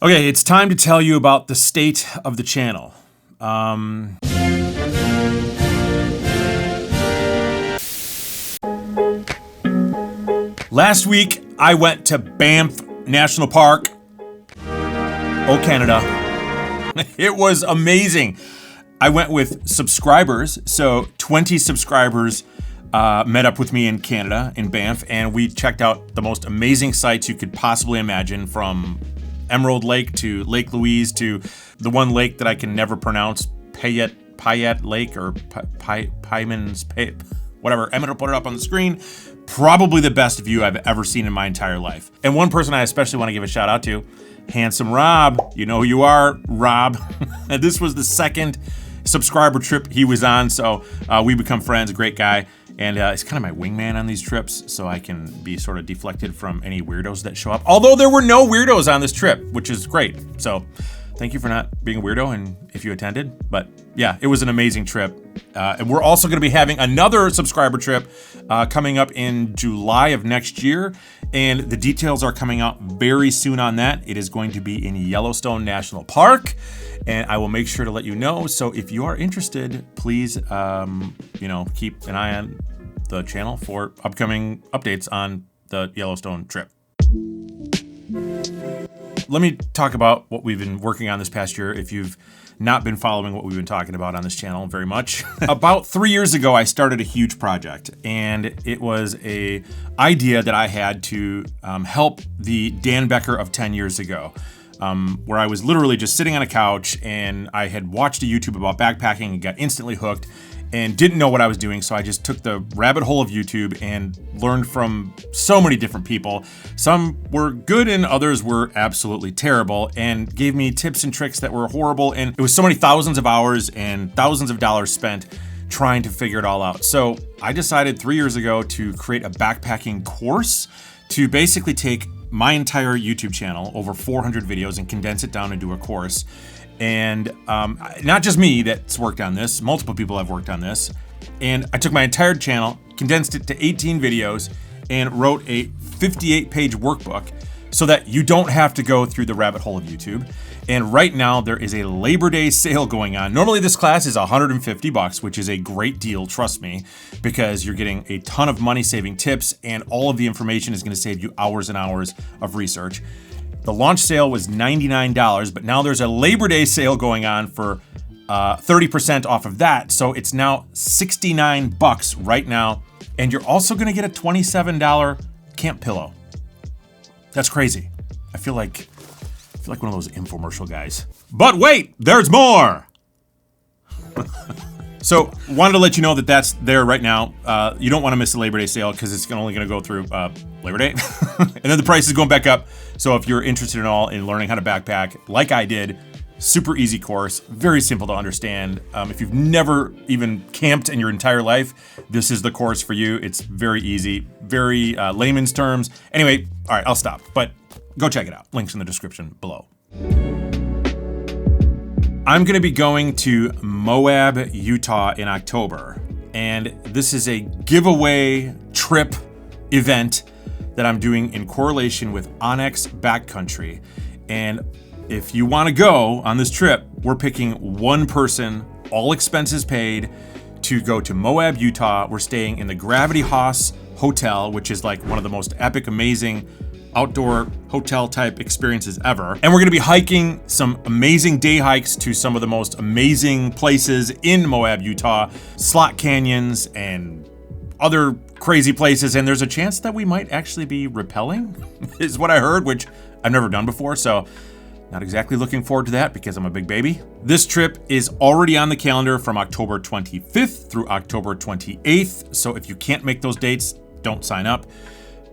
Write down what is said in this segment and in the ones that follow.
Okay, it's time to tell you about the state of the channel. Last week, I went to Banff National Park. Oh, Canada. It was amazing. I went with subscribers, so 20 subscribers met up with me in Canada, in Banff, and we checked out the most amazing sites you could possibly imagine, from Emerald Lake to Lake Louise to the one lake that I can never pronounce, Payette Lake or Pymans, whatever. I'm gonna put it up on the screen. Probably the best view I've ever seen in my entire life. And one person I especially want to give a shout out to, Handsome Rob. You know who you are, Rob. And this was the second subscriber trip he was on, so we become friends. A great guy. And he's kind of my wingman on these trips, so I can be sort of deflected from any weirdos that show up. Although there were no weirdos on this trip, which is great. So thank you for not being a weirdo and if you attended. But yeah, it was an amazing trip. And we're also gonna be having another subscriber trip coming up in July of next year. And the details are coming out very soon on that. It is going to be in Yellowstone National Park. And I will make sure to let you know. So if you are interested, please, keep an eye on the channel for upcoming updates on the Yellowstone trip. Let me talk about what we've been working on this past year. If you've not been following what we've been talking about on this channel very much. About 3 years ago, I started a huge project, and it was a idea that I had to help the Dan Becker of 10 years ago. Where I was literally just sitting on a couch and I had watched a YouTube about backpacking and got instantly hooked and didn't know what I was doing. So I just took the rabbit hole of YouTube and learned from so many different people. Some were good and others were absolutely terrible and gave me tips and tricks that were horrible. And it was so many thousands of hours and thousands of dollars spent trying to figure it all out. So I decided 3 years ago to create a backpacking course to basically take my entire YouTube channel, over 400 videos, and condense it down into a course. And not just me that's worked on this, multiple people have worked on this. And I took my entire channel, condensed it to 18 videos, and wrote a 58-page workbook so that you don't have to go through the rabbit hole of YouTube. And right now there is a Labor Day sale going on. Normally this class is $150, which is a great deal, trust me, because you're getting a ton of money-saving tips and all of the information is gonna save you hours and hours of research. The launch sale was $99, but now there's a Labor Day sale going on for 30% off of that. So it's now $69 right now. And you're also gonna get a $27 camp pillow. That's crazy. I feel like one of those infomercial guys. But wait, there's more! So, wanted to let you know that that's there right now. You don't want to miss the Labor Day sale because it's only going to go through Labor Day. And then the price is going back up. So if you're interested at all in learning how to backpack, like I did, super easy course, very simple to understand. If you've never even camped in your entire life, this is the course for you. It's very easy, very layman's terms. Anyway, all right, I'll stop. But go check it out. Links in the description below. I'm gonna be going to Moab, Utah in October. And this is a giveaway trip event that I'm doing in correlation with Onyx Backcountry. And if you wanna go on this trip, we're picking one person, all expenses paid, to go to Moab, Utah. We're staying in the Gravity Haus Hotel, which is like one of the most epic, amazing outdoor hotel type experiences ever. And we're gonna be hiking some amazing day hikes to some of the most amazing places in Moab, Utah, slot canyons and other crazy places. And there's a chance that we might actually be rappelling, is what I heard, which I've never done before. So not exactly looking forward to that because I'm a big baby. This trip is already on the calendar from October 25th through October 28th. So if you can't make those dates, don't sign up.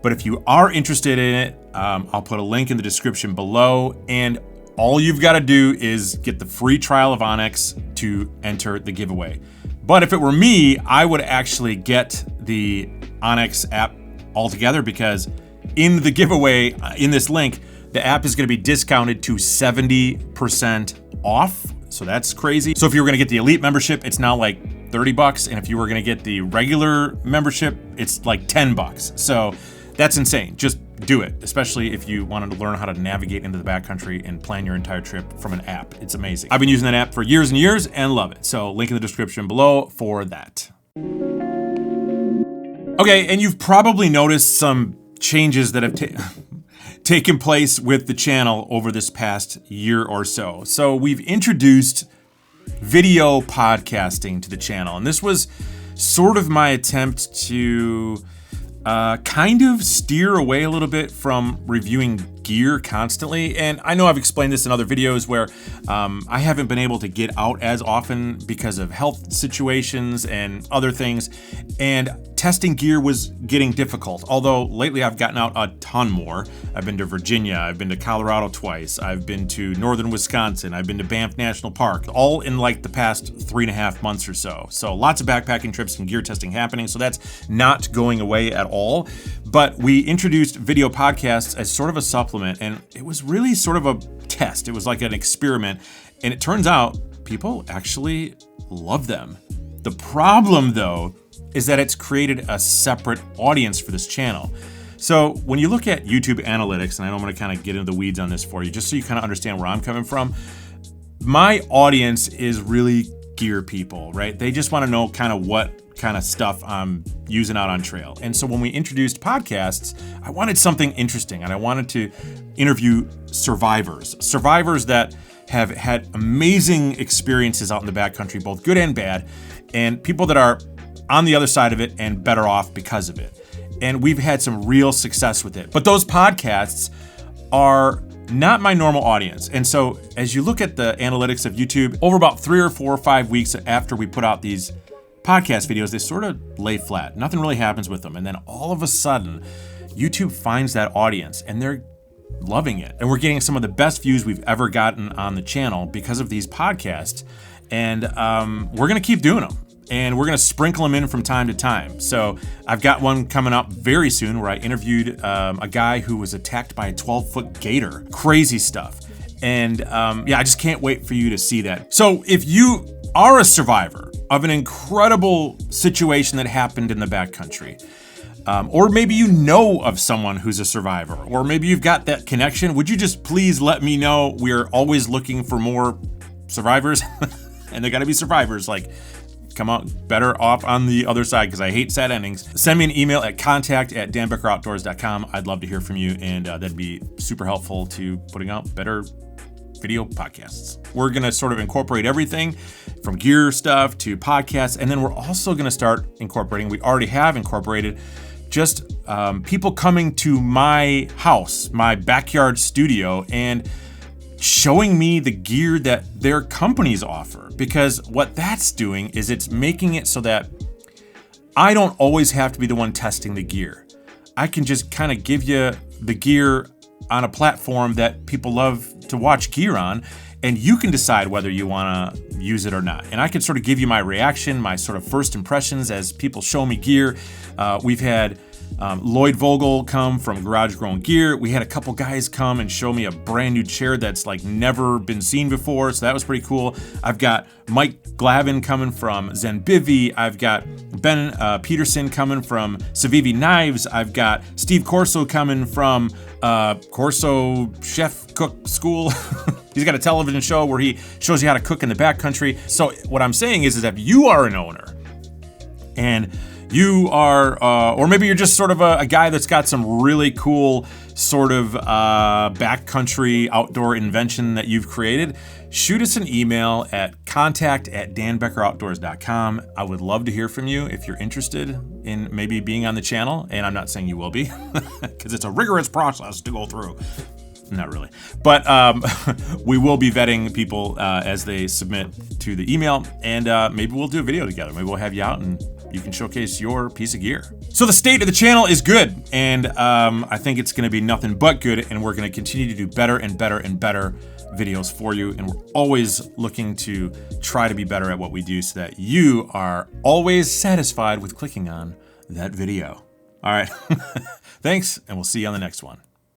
But if you are interested in it, I'll put a link in the description below. And all you've got to do is get the free trial of Onyx to enter the giveaway. But if it were me, I would actually get the Onyx app altogether, because in the giveaway, in this link, the app is going to be discounted to 70% off. So that's crazy. So if you were going to get the elite membership, it's now like $30. And if you were going to get the regular membership, it's like $10. So that's insane. Just do it, especially if you wanted to learn how to navigate into the backcountry and plan your entire trip from an app. It's amazing. I've been using that app for years and years and love it. So link in the description below for that. Okay, and you've probably noticed some changes that have taken place with the channel over this past year or so. So we've introduced video podcasting to the channel, and this was sort of my attempt to kind of steer away a little bit from reviewing gear constantly. And I know I've explained this in other videos where I haven't been able to get out as often because of health situations and other things, and testing gear was getting difficult. Although lately I've gotten out a ton more. I've been to Virginia, I've been to Colorado twice, I've been to northern Wisconsin, I've been to Banff National Park, all in like the past 3.5 months or so. So lots of backpacking trips and gear testing happening, so that's not going away at all. But we introduced video podcasts as sort of a supplement, and it was really sort of a test. It was like an experiment, and it turns out people actually love them. The problem, though, is that it's created a separate audience for this channel. So when you look at YouTube analytics, and I know I'm going to kind of get into the weeds on this for you, just so you kind of understand where I'm coming from, my audience is really gear people, right? They just want to know kind of what kind of stuff I'm using out on trail. And so when we introduced podcasts, I wanted something interesting, and I wanted to interview survivors that have had amazing experiences out in the backcountry, both good and bad, and people that are on the other side of it and better off because of it. And we've had some real success with it. But those podcasts are not my normal audience. And so as you look at the analytics of YouTube, over about 3 or 4 or 5 weeks after we put out these podcast videos, they sort of lay flat. Nothing really happens with them. And then all of a sudden, YouTube finds that audience and they're loving it. And we're getting some of the best views we've ever gotten on the channel because of these podcasts. And we're going to keep doing them. And we're going to sprinkle them in from time to time. So I've got one coming up very soon where I interviewed a guy who was attacked by a 12-foot gator. Crazy stuff. And yeah, I just can't wait for you to see that. So if you are a survivor of an incredible situation that happened in the backcountry, or maybe you know of someone who's a survivor, or maybe you've got that connection, would you just please let me know? We're always looking for more survivors, and they got to be survivors. Like, come out better off on the other side, because I hate sad endings. Send me an email at contact@danbeckeroutdoors.com. I'd love to hear from you, and that'd be super helpful to putting out better video podcasts. We're gonna sort of incorporate everything from gear stuff to podcasts, and then we're also gonna start incorporating, we already have incorporated, just people coming to my house, my backyard studio, and showing me the gear that their companies offer. Because what that's doing is it's making it so that I don't always have to be the one testing the gear. I can just kind of give you the gear on a platform that people love to watch gear on, and you can decide whether you want to use it or not. And I can sort of give you my reaction, my sort of first impressions as people show me gear. We've had Lloyd Vogel come from Garage Grown Gear. We had a couple guys come and show me a brand new chair that's like never been seen before, so that was pretty cool. I've got Mike Glavin coming from Zen Bivy. I've got Ben Peterson coming from Savivi Knives. I've got Steve Corso coming from Corso Chef Cook School. He's got a television show where he shows you how to cook in the backcountry. So what I'm saying is if you are an owner and you are, or maybe you're just sort of a guy that's got some really cool sort of backcountry outdoor invention that you've created, shoot us an email at contact@danbeckeroutdoors.com. I would love to hear from you if you're interested in maybe being on the channel, and I'm not saying you will be, because it's a rigorous process to go through. Not really. But we will be vetting people as they submit to the email, and maybe we'll do a video together. Maybe we'll have you out and you can showcase your piece of gear. So the state of the channel is good, and I think it's gonna be nothing but good, and we're gonna continue to do better and better and better videos for you, and we're always looking to try to be better at what we do so that you are always satisfied with clicking on that video. All right, thanks, and we'll see you on the next one.